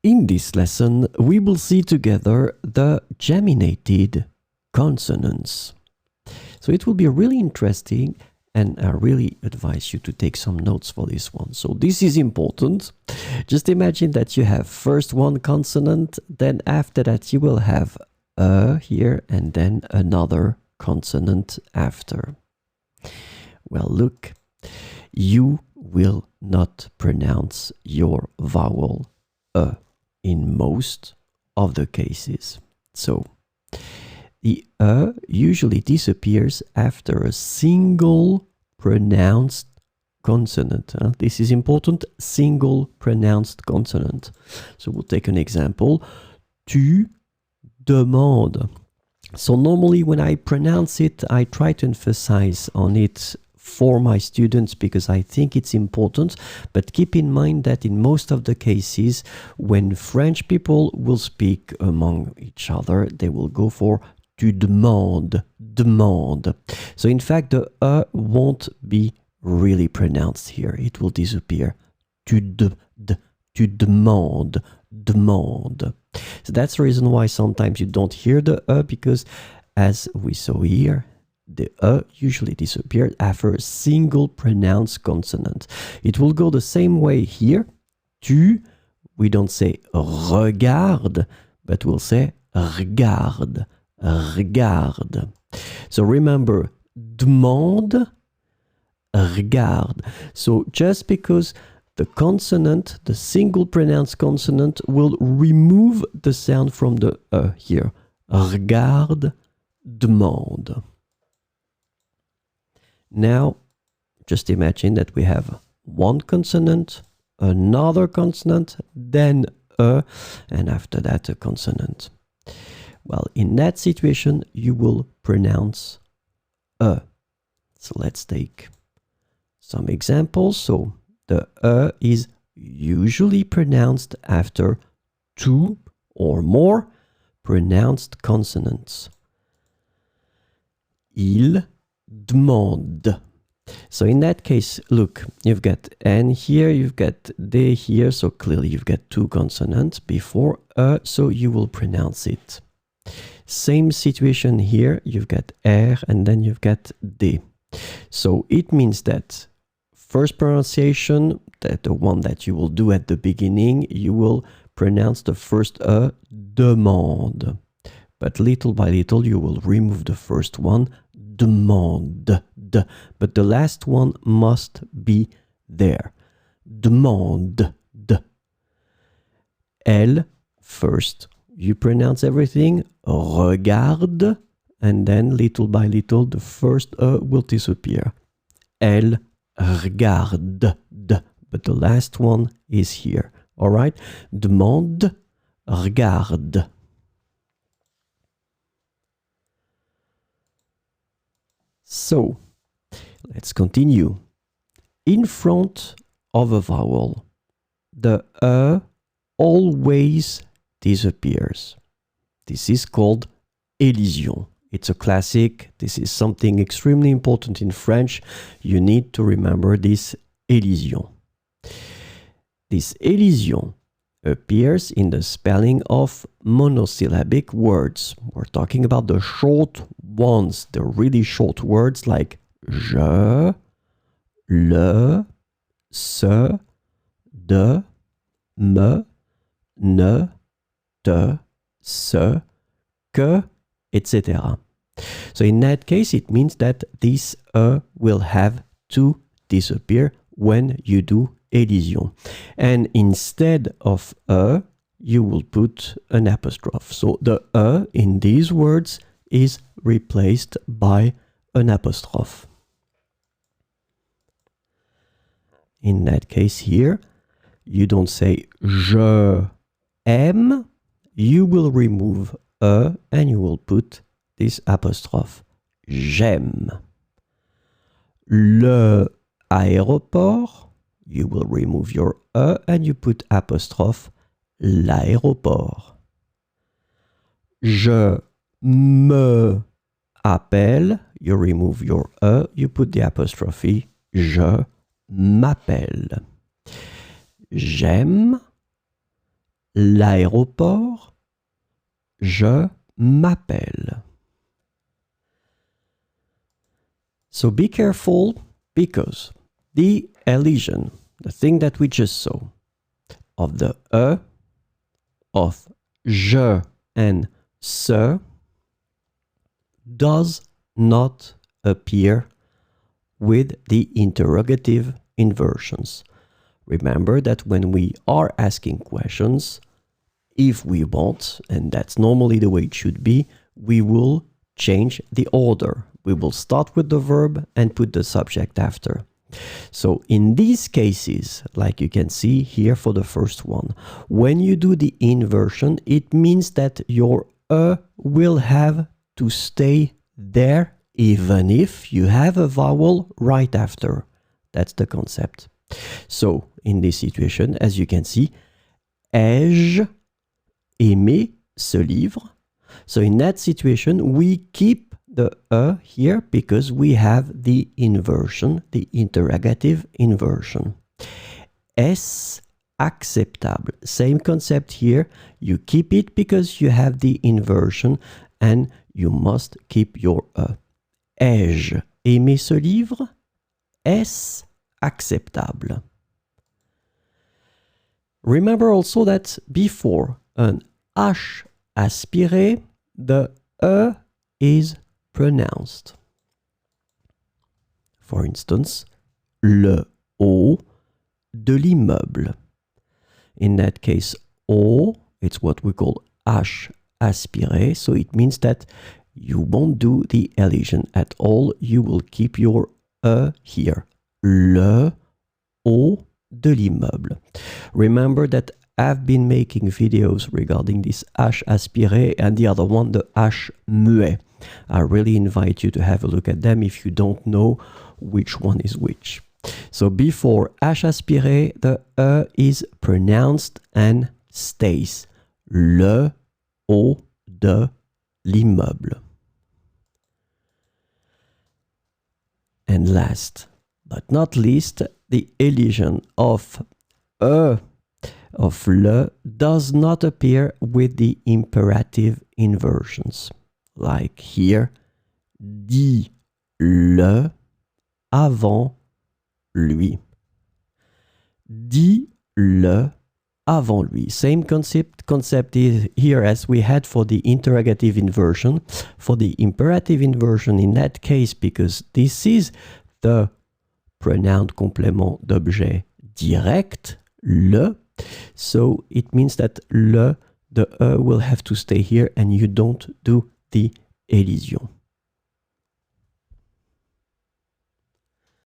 In this lesson, we will see together the geminated consonants. So it will be really interesting, and I really advise you to take some notes for this one. So this is important. Just imagine that you have first one consonant, then after that you will have a here and then another consonant after. Well, look, you will not pronounce your vowel a in most of the cases. So the usually disappears after a single pronounced consonant. This is important, single pronounced consonant. So we'll take an example. Tu demandes. So normally when I pronounce it, I try to emphasize on it for my students because I think it's important, but keep in mind that in most of the cases when French people will speak among each other, they will go for tu demandes, demande. So in fact the won't be really pronounced here, it will disappear. Tu demandes, demande. So that's the reason why sometimes you don't hear the because as we saw here, the usually disappears after a single pronounced consonant. It will go the same way here. Tu, we don't say regarde, but we'll say regarde, regarde. So remember, demande, regarde. So just because the consonant, the single pronounced consonant, will remove the sound from the here. Regarde, demande. Now, just imagine that we have one consonant, another consonant, then a, and after that a consonant. Well, in that situation, you will pronounce a. So let's take some examples. So the is usually pronounced after two or more pronounced consonants. Il demande. So in that case, look, you've got N here, you've got D here, so clearly you've got two consonants before so you will pronounce it. Same situation here, you've got R and then you've got D. So it means that first pronunciation, that the one that you will do at the beginning, you will pronounce the first demande. But little by little, you will remove the first one, demande, but the last one must be there. Demande. Elle, first, you pronounce everything, regarde, and then little by little, the first will disappear. Elle regarde, but the last one is here. All right? Demande, regarde. So, let's continue. In front of a vowel, the always disappears. This is called elision. It's a classic. This is something extremely important in French. You need to remember this elision. This elision appears in the spelling of monosyllabic words. We're talking about the short ones, the really short words like je, le, se, de, me, ne, te, se, que, etc. So in that case, it means that this will have to disappear when you do elision. And instead of you will put an apostrophe. So the in these words is replaced by an apostrophe. In that case here, you don't say je aime, you will remove and you will put this apostrophe. J'aime. Le aéroport, you will remove your and you put apostrophe l'aéroport. Je me appelle, you remove your you put the apostrophe je m'appelle. J'aime, l'aéroport, je m'appelle. So be careful because the elision, the thing that we just saw, of the of je and ce does not appear with the interrogative inversions. Remember that when we are asking questions, if we want, and that's normally the way it should be, we will change the order. We will start with the verb and put the subject after. So in these cases, like you can see here for the first one, when you do the inversion, it means that your will have to stay there even if you have a vowel right after. That's the concept. So in this situation, as you can see, ai-je aimé ce livre? So in that situation, we keep the here because we have the inversion, the interrogative inversion. Est-ce acceptable? Same concept here. You keep it because you have the inversion and you must keep your Ai-je aimé ce livre? Est-ce acceptable? Remember also that before an H aspiré, the is pronounced. For instance, le haut de l'immeuble. In that case, O, it's what we call H aspiré, so it means that you won't do the elision at all, you will keep your here. Le haut de l'immeuble. Remember that I've been making videos regarding this H aspiré and the other one, the H muet. I really invite you to have a look at them if you don't know which one is which. So before H aspiré, the is pronounced and stays. Le haut de l'immeuble. And last but not least, the elision of le does not appear with the imperative inversions. Like here, dis-le avant lui. Dis-le avant lui. Same concept is here as we had for the interrogative inversion. For the imperative inversion in that case, because this is the pronoun complément d'objet direct, le, so it means that le, the will have to stay here and you don't do the elision.